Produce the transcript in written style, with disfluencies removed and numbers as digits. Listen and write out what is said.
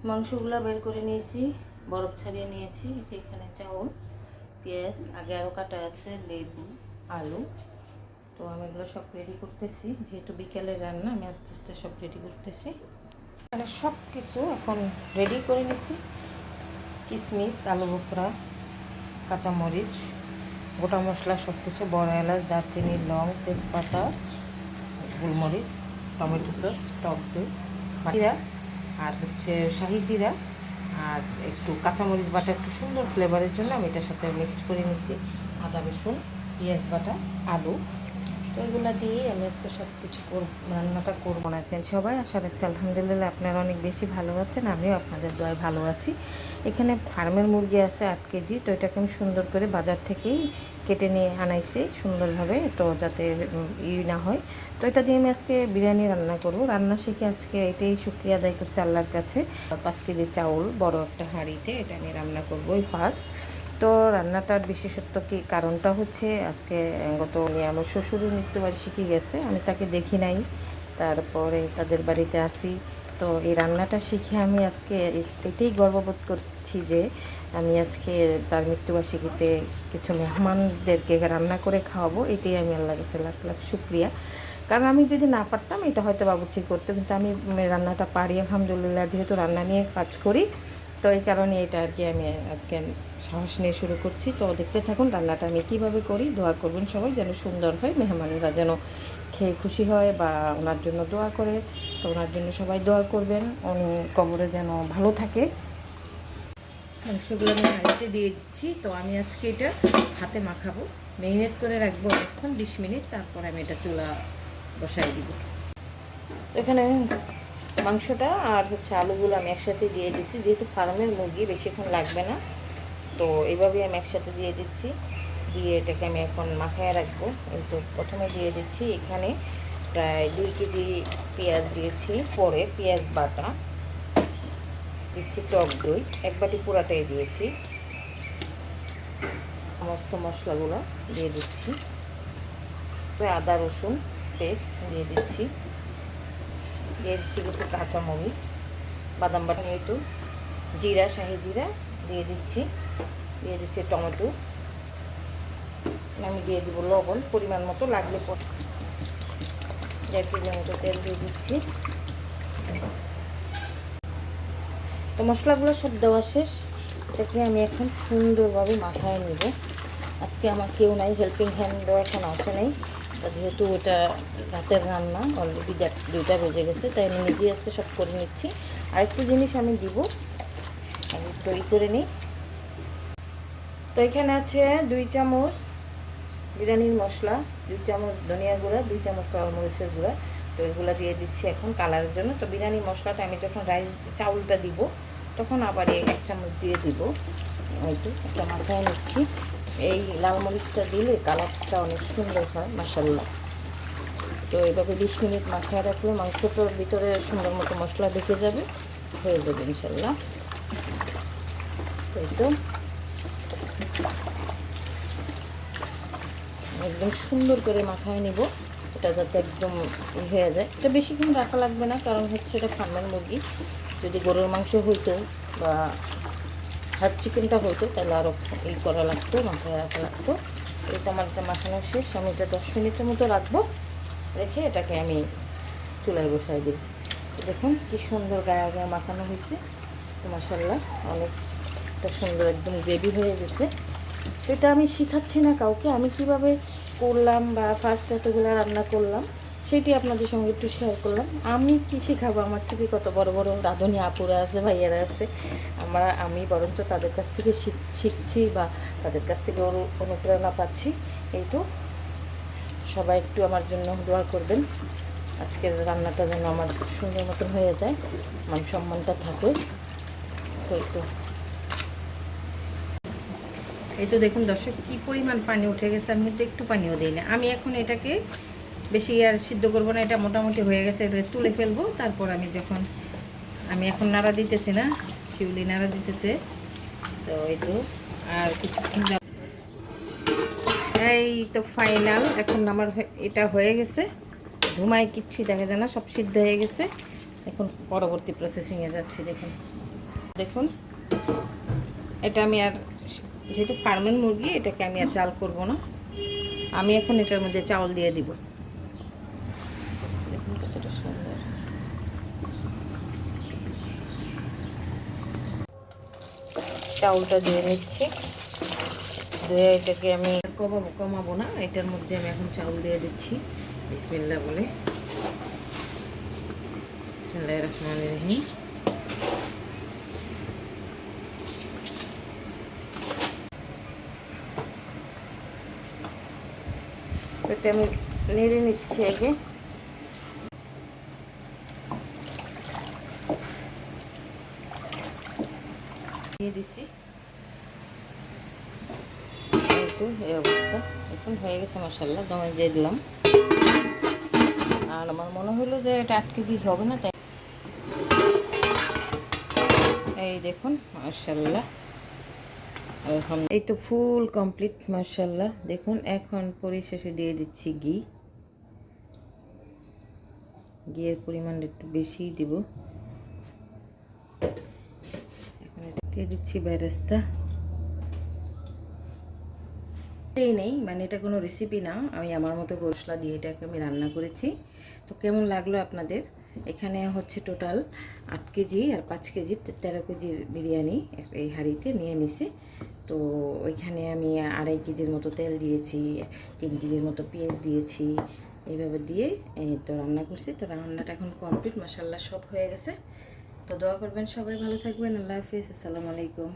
মাংসগুলো বের করে নিয়েছি, বরফ ছাড়িয়ে নিয়েছি। যে এখানে চাউল, পেঁয়াজ, আগে আরও কাটা আছে, লেবু, আলু। তো আমি এগুলো সব রেডি করতেছি, যেহেতু বিকেলের রান্না আমি আস্তে আস্তে সব রেডি করতেছি। মানে সব কিছু এখন রেডি করে নিছি। কিশমিশ, আলু বোখরা, কাঁচামরিচ, গোটা মশলা সব কিছু, বড় এলাচ, দারচিনি, লং, তেজপাতা, গোলমরিচ, টমেটো সস, টক দই, জিরা আর হচ্ছে শাহি জিরা আর একটু কাঁচামরিচ বাটা, একটু সুন্দর ফ্লেভারের জন্য আমি এটার সাথে মিক্সড করে নিছি। আদা রসুন, পেঁয়াজ বাটা, আলু। তো এগুলো দিয়েই আমি আজকে সব কিছু রান্নাটা করবো। আছেন সবাই, আশা রাখছি আলহামদুলিল্লাহ আপনারা অনেক বেশি ভালো আছেন, আমিও আপনাদের দয়ায় ভালো আছি। এখানে ফার্মের মুরগি আছে 8 কেজি। তো এটাকে আমি সুন্দর করে বাজার থেকেই কেটে নিয়ে আনাইছি সুন্দরভাবে, তো যাতে না হয়। তো এটা দিয়ে আমি আজকে বিরিয়ানি রান্না করব। রান্না শিখে আজকে এটাই শুকরিয়া আদায় করছি আল্লাহর কাছে। 5 কেজি চাউল বড় একটা হাঁড়িতে এটা আমি রান্না করবো এই ফার্স্ট। তো রান্নাটার বিশেষত্ব কি কারণটা হচ্ছে, আজকে আমার শ্বশুরের মৃত্যুবার্ষিকী গেছে, আমি তাকে দেখি নাই, তারপরে তাদের বাড়িতে আসি। তো এই রান্নাটা শিখে আমি আজকে এটাই গর্ববোধ করছি যে আমি আজকে তার মৃত্যুবার্ষিকীতে কিছু মেহমানদেরকে রান্না করে খাওয়াবো। এটাই আমি আল্লাহর কাছে লাখ লাখ শুকরিয়া। কারণ আমি যদি না পারতাম এটা হয়তো বাবুর্চি করতো, কিন্তু আমি রান্নাটা পারি আলহামদুলিল্লাহ, যেহেতু রান্না নিয়ে কাজ করি। তো এই কারণে এটা আর কি আমি আজকে সাহস নিয়ে শুরু করছি। তো দেখতে থাকুন রান্নাটা আমি কীভাবে করি। দোয়া করবেন সবাই যেন সুন্দর হয়, মেহমানেরা যেন খেয়ে খুশি হয় বা ওনার জন্য দোয়া করে। তো ওনার জন্য সবাই দোয়া করবেন, উনি কবরে যেন ভালো থাকে। মাংসগুলো আমি হাঁড়িতে দিয়ে দিচ্ছি। তো আমি আজকে এটা হাতে মাখাবো, ম্যারিনেট করে রাখবো এখন 20 মিনিট, তারপর আমি এটা চুলা বসাই দিব। তো এখানে মাংসটা আর হচ্ছে আলুগুলো আমি একসাথে দিয়ে দিচ্ছি, যেহেতু ফার্মের মুরগি বেশিক্ষণ লাগবে না। তো এইভাবেই আমি একসাথে দিয়ে দিচ্ছি, দিয়ে এটাকে আমি এখন মাখায় রাখবো। কিন্তু প্রথমে দিয়ে দিচ্ছি এখানে প্রায় 2 কেজি পেঁয়াজ দিয়েছি, পরে পেঁয়াজ বাটা দিচ্ছি, টক দই 1 বাটি পুরাটাই দিয়েছি, সমস্ত মশলাগুলো দিয়ে দিচ্ছি, আদা রসুন পেস্ট দিয়ে দিচ্ছি, দিয়ে দিচ্ছি কিছু কাঁচামরিচ, বাদাম বাটা, একটু জিরা, শাহি জিরা দিয়ে দিচ্ছি, দিয়ে দিচ্ছি টমেটো, আমি দিয়ে দিব লবণ পরিমাণ মতো, লাগলে পরে 1.5 কেজি মতো তেল দিয়ে দিচ্ছি। তো মশলাগুলো সব দেওয়া শেষ, এটাকে আমি এখন সুন্দরভাবে মাখায় নিব। আজকে আমার কেউ নাই, হেল্পিং হ্যান্ডও এখন আসে নাই। যেহেতু ওটা রাতের রান্না, অলরেডি 2টা বেজে গেছে, তাই আমি নিজেই আজকে সব করে নিচ্ছি। আরেকটু জিনিস আমি দিব, আমি তৈরি করে নিই। তো এখানে আছে 2 চামচ বিরিয়ানির মশলা, 2 চামচ ধনিয়া গুঁড়া, 2 চামচ লাল মরিচের গুঁড়া। তো এগুলো দিয়ে দিচ্ছি এখন কালারের জন্য। তো বিরিয়ানি মশলাটা আমি যখন চাউলটা দিব তখন আবার 1 চামচ দিয়ে দিব। একটু একটা মাথায় নিচ্ছি। এই লাল মরিচটা দিলে কালারটা অনেক সুন্দর হয় মাশাআল্লাহ। তো এইভাবে 20 মিনিট মাথায় রাখলে মাংসটার ভিতরে সুন্দর মতো মশলা ঢুকে যাবে, হয়ে যাবে ইনশাল্লাহ। এই তো একদম সুন্দর করে মাখায় নিব, এটা যাতে একদম হয়ে যায়। এটা বেশিক্ষণ রাখা লাগবে না, কারণ হচ্ছে এটা ফার্মের মুরগি। যদি গরুর মাংস হইতো বা হার্ড চিকেনটা হইতো তাহলে আরও এই করা লাগতো, মাথায় রাখা লাগতো। এটা আমার একটা মাখানো শেষ, আমি এটা 10 মিনিটের মতো রাখবো, রেখে এটাকে আমি চুলায় বসাই দিই। দেখুন কি সুন্দর গায়ে গায়ে মাখানো হয়েছে, মাশাআল্লাহ অনেকটা সুন্দর একদম গ্রেভি হয়ে গেছে। তো এটা আমি শিখাচ্ছি না কাউকে, আমি কিভাবে করলাম বা ফার্স্ট এতগুলো রান্না করলাম সেটি আপনাদের সঙ্গে একটু শেয়ার করলাম। আমি কি শেখাবো, আমার থেকে কত বড় বড় রাঁধুনি আপুরা আছে, ভাইয়ারা আছে, আমি বরঞ্চ তাদের কাছ থেকে শিখছি বা তাদের কাছ থেকে অনুপ্রেরণা পাচ্ছি। এই তো সবাই একটু আমার জন্য দোয়া করবেন, আজকের রান্নাটা যেন আমার সুন্দর মতন হয়ে যায়, মান সম্মানটা থাকে। তো এই তো দেখুন দর্শক কি পরিমাণ পানি উঠে গেছে, আমি কিন্তু একটু পানিও দিই না। আমি এখন এটাকে বেশি আর সিদ্ধ করবো না, এটা মোটামুটি হয়ে গেছে, এটা তুলে ফেলবো। তারপর আমি এখন নাড়া দিতেছি না, শিউলি নাড়া দিতেছে। তো এই তো আর কিছুক্ষণ, এই তো ফাইনাল, এখন আমার এটা হয়ে গেছে, ধুমায় কিচ্ছুই দেখা যায় না, সব সিদ্ধ হয়ে গেছে। এখন পরবর্তী প্রসেসিংয়ে যাচ্ছি। দেখুন দেখুন, এটা আমি আর, যেহেতু ফার্মের মুরগি, এটাকে আমি আর জাল করব না। আমি এখন এটার মধ্যে চাউল দিয়ে দিব। দেখুন কতটা সুন্দর। চাউলটা দিয়ে নিচ্ছি, দিয়ে এটাকে আমি কমাবো না, এটার মধ্যে আমি এখন চাউল দিয়ে দিচ্ছি। বিসমিল্লাহ বলে, বিসমিল্লাহির রহমানির রহিম। এটা আমি নেড়ে নিচ্ছি আগে। দিয়ে দিছি, একটু এই অবস্থা। এখন হয়ে গেছে মাশাআল্লাহ, দমে দিয়ে দিলাম। আর আমার মনে হলো যে এটা 8 কেজি হবে না, তাই এই দেখুন মাশাআল্লাহ। এই তো ফুল কমপ্লিট মাশাআল্লাহ। দেখুন এখন পরিশেষে দিয়ে দিচ্ছি ঘি। ঘিয়ের পরিমাণটা একটু বেশিই দিব। এখন এটা দিয়ে দিচ্ছি বেরেস্তা। এই নেই, মানে এটা কোনো রেসিপি না, আমি আমার মতো মশলা দিয়ে এটাকে আমি রান্না করেছি। তো কেমন লাগলো আপনাদের? এখানে হচ্ছে টোটাল 8 কেজি আর 5 কেজি 13 কেজির বিরিয়ানি এই হাঁড়িতে নিয়ে নিছে। তো ওইখানে আমি 2.5 কেজির মতো তেল দিয়েছি, 3 কেজির মতো পেঁয়াজ দিয়েছি, এইভাবে দিয়ে তো রান্না করছি। তো রান্নাটা এখন কমপ্লিট মাশাআল্লাহ, সব হয়ে গেছে। তো দোয়া করবেন, সবাই ভালো থাকবেন। আল্লাহ হাফিজ, আসসালামু আলাইকুম।